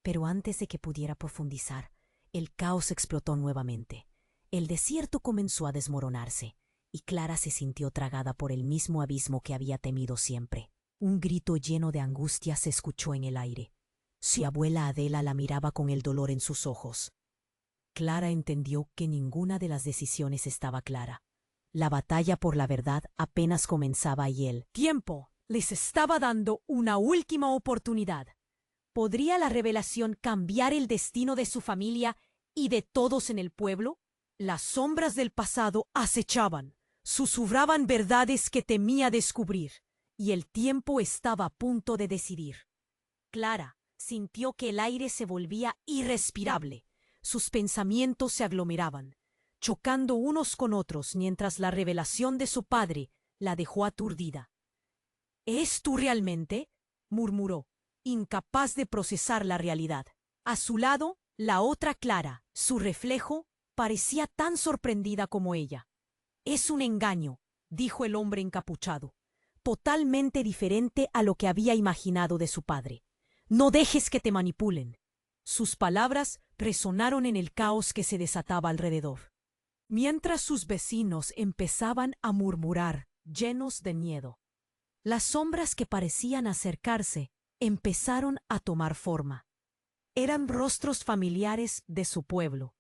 Pero antes de que pudiera profundizar, el caos explotó nuevamente. El desierto comenzó a desmoronarse, y Clara se sintió tragada por el mismo abismo que había temido siempre. Un grito lleno de angustia se escuchó en el aire. Su abuela Adela la miraba con el dolor en sus ojos. Clara entendió que ninguna de las decisiones estaba clara. La batalla por la verdad apenas comenzaba y el tiempo les estaba dando una última oportunidad. ¿Podría la revelación cambiar el destino de su familia y de todos en el pueblo? Las sombras del pasado acechaban, susurraban verdades que temía descubrir, y el tiempo estaba a punto de decidir. Clara sintió que el aire se volvía irrespirable. Sus pensamientos se aglomeraban, chocando unos con otros mientras la revelación de su padre la dejó aturdida. «¿Es tú realmente?», murmuró, incapaz de procesar la realidad. A su lado, la otra Clara, su reflejo, parecía tan sorprendida como ella. «Es un engaño», dijo el hombre encapuchado, totalmente diferente a lo que había imaginado de su padre. «No dejes que te manipulen». Sus palabras resonaron en el caos que se desataba alrededor, mientras sus vecinos empezaban a murmurar, llenos de miedo. Las sombras que parecían acercarse empezaron a tomar forma. Eran rostros familiares de su pueblo,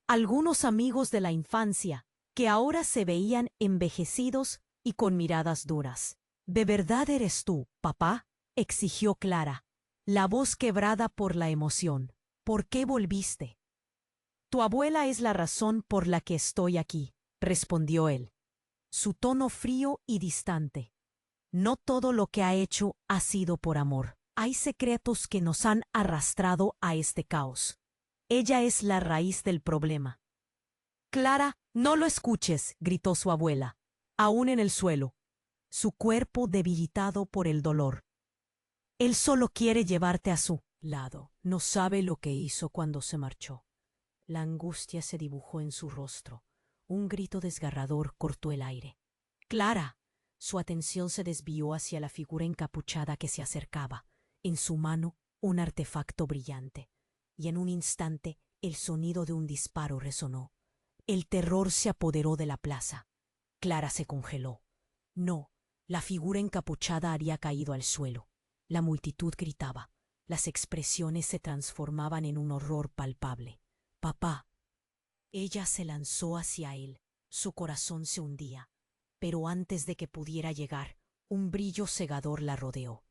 algunos amigos de la infancia, que ahora se veían envejecidos y con miradas duras. «¿De verdad eres tú, papá?», exigió Clara, la voz quebrada por la emoción. «¿Por qué volviste?» «Tu abuela es la razón por la que estoy aquí», respondió él, su tono frío y distante. «No todo lo que ha hecho ha sido por amor. Hay secretos que nos han arrastrado a este caos. Ella es la raíz del problema». «Clara, no lo escuches», gritó su abuela, aún en el suelo, su cuerpo debilitado por el dolor. «Él solo quiere llevarte a su lado. No sabe lo que hizo cuando se marchó». La angustia se dibujó en su rostro. Un grito desgarrador cortó el aire. «Clara». Su atención se desvió hacia la figura encapuchada que se acercaba, en su mano un artefacto brillante, y en un instante el sonido de un disparo resonó. El terror se apoderó de la plaza. Clara se congeló. No, la figura encapuchada había caído al suelo. La multitud gritaba. Las expresiones se transformaban en un horror palpable. «Papá». Ella se lanzó hacia él. Su corazón se hundía. Pero antes de que pudiera llegar, un brillo cegador la rodeó.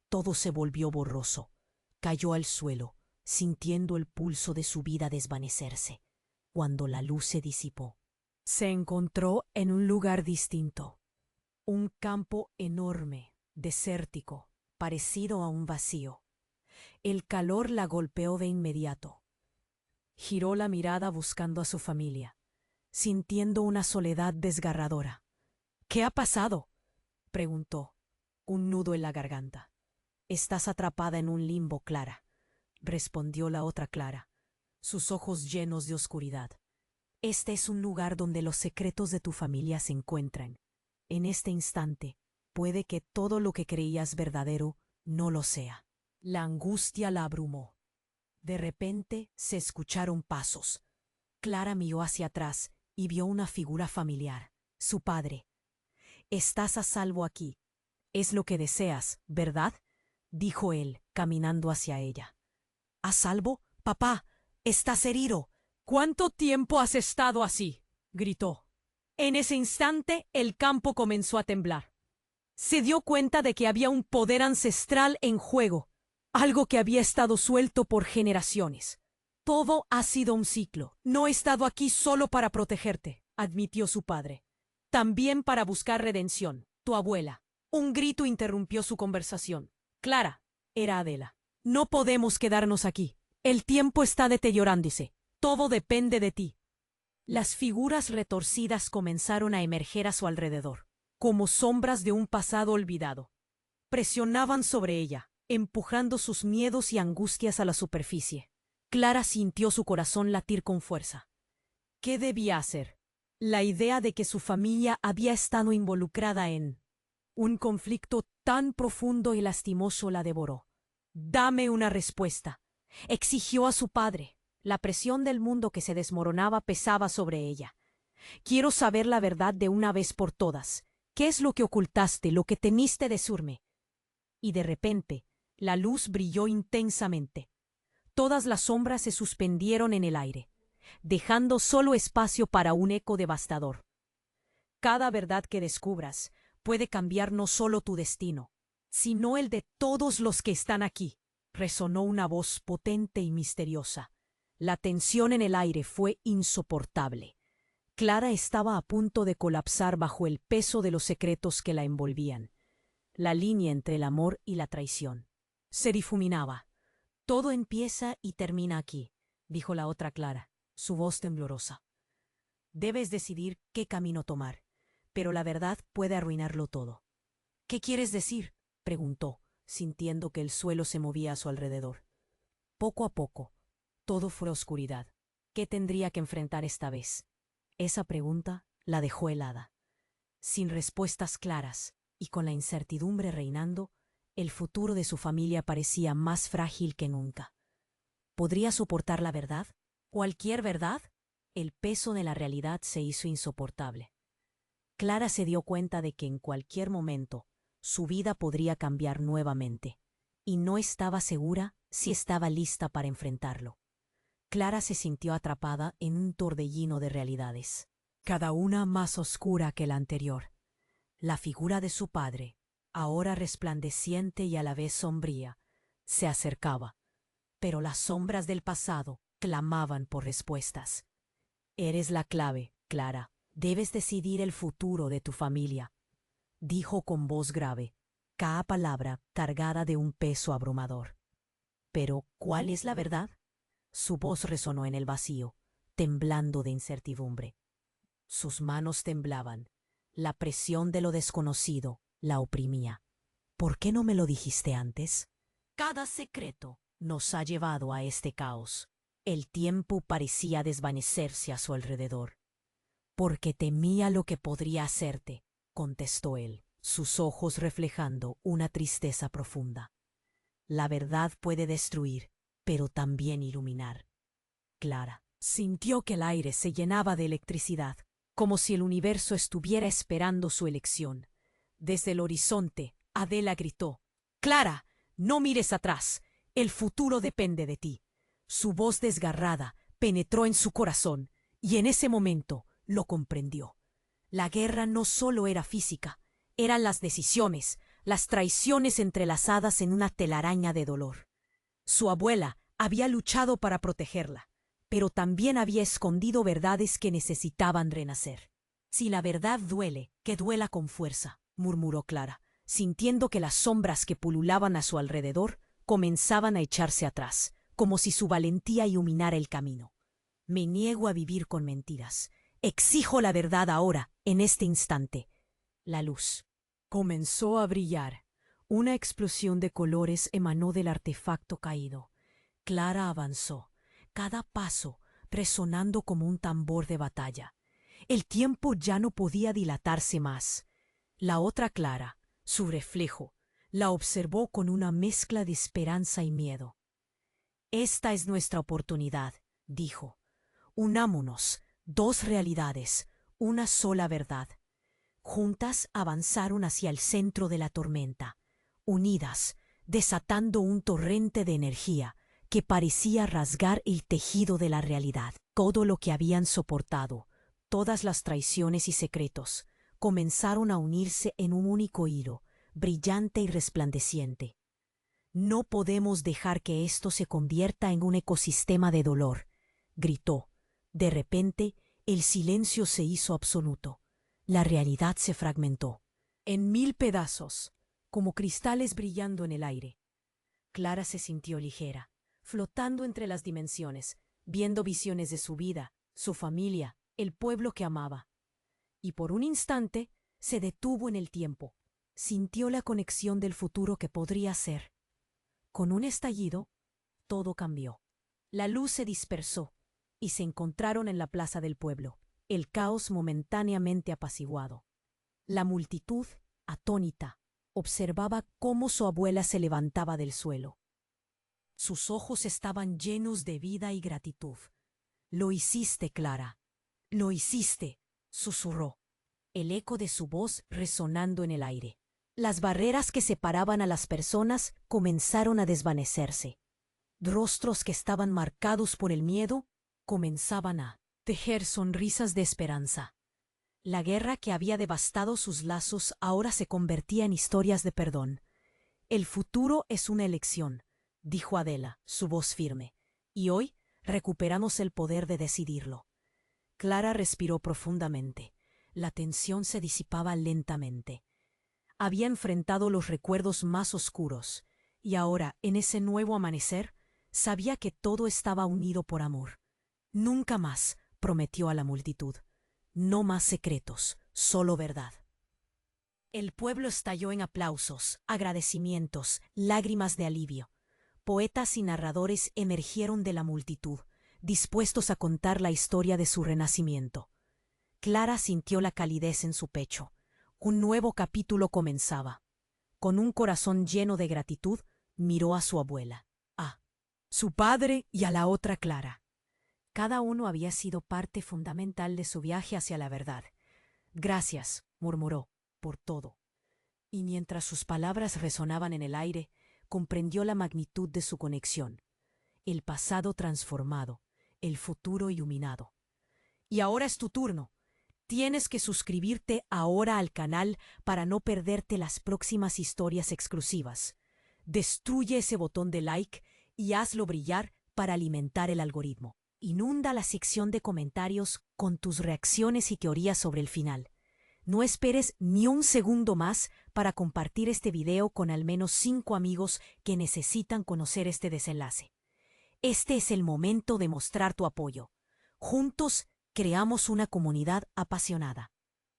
Todo se volvió borroso. Cayó al suelo, sintiendo el pulso de su vida desvanecerse. Cuando la luz se disipó, se encontró en un lugar distinto. Un campo enorme, desértico, parecido a un vacío. El calor la golpeó de inmediato. Giró la mirada buscando a su familia, sintiendo una soledad desgarradora. «¿Qué ha pasado?», preguntó, un nudo en la garganta. «Estás atrapada en un limbo, Clara», respondió la otra Clara, sus ojos llenos de oscuridad. «Este es un lugar donde los secretos de tu familia se encuentran. En este instante, puede que todo lo que creías verdadero no lo sea». La angustia la abrumó. De repente se escucharon pasos. Clara miró hacia atrás y vio una figura familiar, su padre. «Estás a salvo aquí. Es lo que deseas, ¿verdad?», dijo él, caminando hacia ella. «¿A salvo? Papá, estás herido». «¿Cuánto tiempo has estado así?», gritó. En ese instante el campo comenzó a temblar. Se dio cuenta de que había un poder ancestral en juego, algo que había estado suelto por generaciones. Todo ha sido un ciclo. No he estado aquí solo para protegerte, admitió su padre. También para buscar redención. Tu abuela. Un grito interrumpió su conversación. Clara, era Adela. No podemos quedarnos aquí. El tiempo está deteriorándose. Todo depende de ti. Las figuras retorcidas comenzaron a emerger a su alrededor, como sombras de un pasado olvidado. Presionaban sobre ella, empujando sus miedos y angustias a la superficie. Clara sintió su corazón latir con fuerza. ¿Qué debía hacer? La idea de que su familia había estado involucrada en un conflicto tan profundo y lastimoso la devoró. Dame una respuesta, exigió a su padre. La presión del mundo que se desmoronaba pesaba sobre ella. Quiero saber la verdad de una vez por todas. ¿Qué es lo que ocultaste, lo que temiste decirme? Y de repente, la luz brilló intensamente. Todas las sombras se suspendieron en el aire, dejando solo espacio para un eco devastador. Cada verdad que descubras puede cambiar no solo tu destino, sino el de todos los que están aquí, resonó una voz potente y misteriosa. La tensión en el aire fue insoportable. Clara estaba a punto de colapsar bajo el peso de los secretos que la envolvían. La línea entre el amor y la traición se difuminaba. Todo empieza y termina aquí, dijo la otra Clara, su voz temblorosa. Debes decidir qué camino tomar, pero la verdad puede arruinarlo todo. ¿Qué quieres decir?, preguntó, sintiendo que el suelo se movía a su alrededor. Poco a poco, todo fue oscuridad. ¿Qué tendría que enfrentar esta vez? Esa pregunta la dejó helada. Sin respuestas claras y con la incertidumbre reinando, el futuro de su familia parecía más frágil que nunca. ¿Podría soportar la verdad? ¿Cualquier verdad? El peso de la realidad se hizo insoportable. Clara se dio cuenta de que en cualquier momento su vida podría cambiar nuevamente, y no estaba segura si estaba lista para enfrentarlo. Clara se sintió atrapada en un torbellino de realidades, cada una más oscura que la anterior. La figura de su padre, ahora resplandeciente y a la vez sombría, se acercaba, pero las sombras del pasado clamaban por respuestas. Eres la clave, Clara. Debes decidir el futuro de tu familia, dijo con voz grave, cada palabra cargada de un peso abrumador. Pero, ¿cuál es la verdad? Su voz resonó en el vacío, temblando de incertidumbre. Sus manos temblaban. La presión de lo desconocido la oprimía. ¿Por qué no me lo dijiste antes? Cada secreto nos ha llevado a este caos. El tiempo parecía desvanecerse a su alrededor. Porque temía lo que podría hacerte, contestó él, sus ojos reflejando una tristeza profunda. La verdad puede destruir, pero también iluminar. Clara sintió que el aire se llenaba de electricidad, como si el universo estuviera esperando su elección. Desde el horizonte, Adela gritó: «Clara, no mires atrás, el futuro depende de ti». Su voz desgarrada penetró en su corazón, y en ese momento lo comprendió. La guerra no solo era física, eran las decisiones, las traiciones entrelazadas en una telaraña de dolor. Su abuela había luchado para protegerla, pero también había escondido verdades que necesitaban renacer. Si la verdad duele, que duela con fuerza, murmuró Clara, sintiendo que las sombras que pululaban a su alrededor comenzaban a echarse atrás, como si su valentía iluminara el camino. Me niego a vivir con mentiras. Exijo la verdad ahora, en este instante. La luz comenzó a brillar. Una explosión de colores emanó del artefacto caído. Clara avanzó, cada paso resonando como un tambor de batalla. El tiempo ya no podía dilatarse más. La otra Clara, su reflejo, la observó con una mezcla de esperanza y miedo. «Esta es nuestra oportunidad», dijo. «Unámonos, dos realidades, una sola verdad». Juntas avanzaron hacia el centro de la tormenta, unidas, desatando un torrente de energía que parecía rasgar el tejido de la realidad. Todo lo que habían soportado, todas las traiciones y secretos, comenzaron a unirse en un único hilo, brillante y resplandeciente. No podemos dejar que esto se convierta en un ecosistema de dolor, gritó. De repente, el silencio se hizo absoluto. La realidad se fragmentó, en 1000 pedazos, como cristales brillando en el aire. Clara se sintió ligera, flotando entre las dimensiones, viendo visiones de su vida, su familia, el pueblo que amaba. Y por un instante se detuvo en el tiempo. Sintió la conexión del futuro que podría ser. Con un estallido, todo cambió. La luz se dispersó y se encontraron en la plaza del pueblo, el caos momentáneamente apaciguado. La multitud, atónita, observaba cómo su abuela se levantaba del suelo. Sus ojos estaban llenos de vida y gratitud. «Lo hiciste, Clara. Lo hiciste», susurró, el eco de su voz resonando en el aire. Las barreras que separaban a las personas comenzaron a desvanecerse. Rostros que estaban marcados por el miedo comenzaban a tejer sonrisas de esperanza. La guerra que había devastado sus lazos ahora se convertía en historias de perdón. «El futuro es una elección», dijo Adela, su voz firme, «y hoy recuperamos el poder de decidirlo». Clara respiró profundamente. La tensión se disipaba lentamente. Había enfrentado los recuerdos más oscuros, y ahora, en ese nuevo amanecer, sabía que todo estaba unido por amor. «Nunca más», prometió a la multitud. «No más secretos, solo verdad». El pueblo estalló en aplausos, agradecimientos, lágrimas de alivio. Poetas y narradores emergieron de la multitud, dispuestos a contar la historia de su renacimiento. Clara sintió la calidez en su pecho. Un nuevo capítulo comenzaba. Con un corazón lleno de gratitud, miró a su abuela, a su padre y a la otra Clara. Cada uno había sido parte fundamental de su viaje hacia la verdad. «Gracias», murmuró, «por todo». Y mientras sus palabras resonaban en el aire, comprendió la magnitud de su conexión. El pasado transformado, el futuro iluminado. «Y ahora es tu turno. Tienes que suscribirte ahora al canal para no perderte las próximas historias exclusivas. Destruye ese botón de like y hazlo brillar para alimentar el algoritmo. Inunda la sección de comentarios con tus reacciones y teorías sobre el final. No esperes ni un segundo más para compartir este video con al menos 5 amigos que necesitan conocer este desenlace. Este es el momento de mostrar tu apoyo. Juntos creamos una comunidad apasionada.